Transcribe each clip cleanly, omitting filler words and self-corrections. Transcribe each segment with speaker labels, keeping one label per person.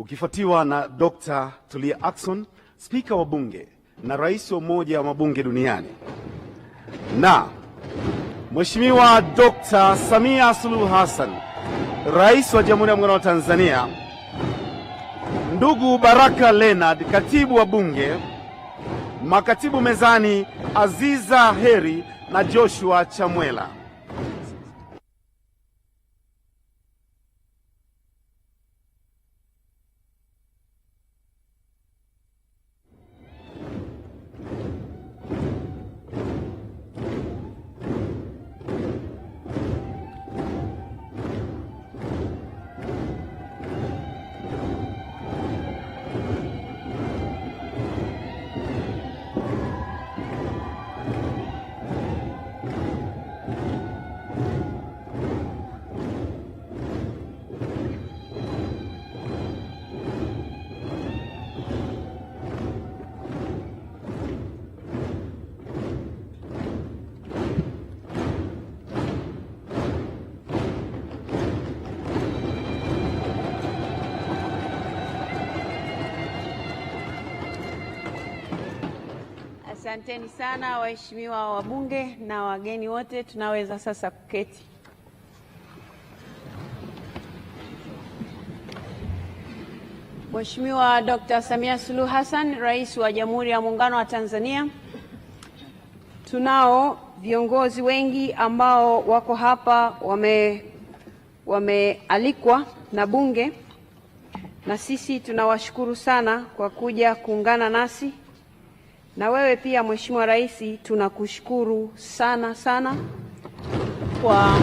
Speaker 1: ukifuatiwa na Dr. Tulia Ackson, spika wa bunge na rais wa Umoja wa Mabunge Duniani, na Mheshimiwa Dr. Samia Suluhu Hassan, rais wa Jamhuri ya Muungano wa Tanzania, ndugu Baraka Leonard, katibu wa bunge, makatibu mezani Aziza Heri na Joshua Chamwela.
Speaker 2: Asanteni sana waheshimiwa wabunge na wageni wote, tunaweza sasa kuketi. Mheshimiwa Dr. Samia Suluhu Hassan, Rais wa Jamhuri ya Muungano wa Tanzania. Tunao viongozi wengi ambao wako hapa wamealikwa na bunge, na sisi tunawashukuru sana kwa kuja kuungana nasi. Na wewe pia Mheshimiwa Rais, tunakushukuru sana sana kwa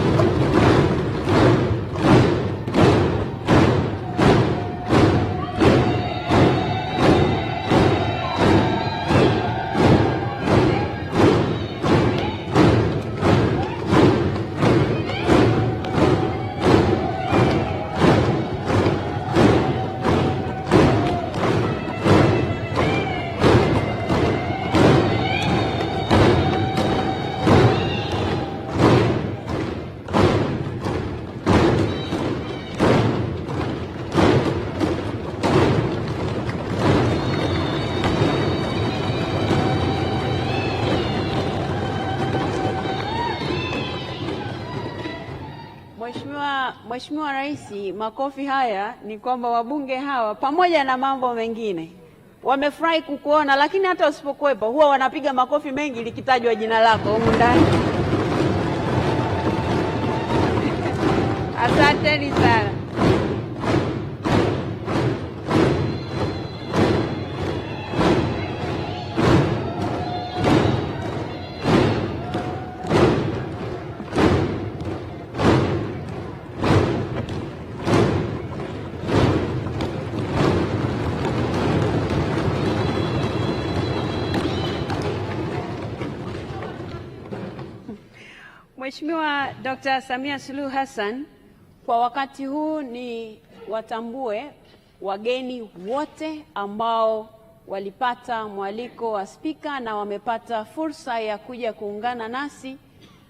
Speaker 2: Mheshimiwa Rais, makofi haya ni kwamba wabunge hawa pamoja na mambo mengine wamefurahi kukuona, lakini hata usipokuwepo huwa wanapiga makofi mengi likitajwa jina lako humu ndani. Asanteni sana. Mheshimiwa Dr. Samia Suluhu Hassan, kwa wakati huu ni watambue wageni wote ambao walipata mwaliko wa spika na wamepata fursa ya kuja kuungana nasi,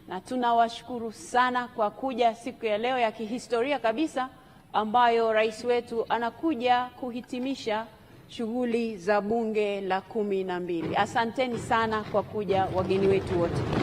Speaker 2: na tunawashukuru sana kwa kuja siku ya leo ya kihistoria kabisa ambayo rais wetu anakuja kuhitimisha shughuli za bunge la 12. Asanteni sana kwa kuja wageni wetu wote.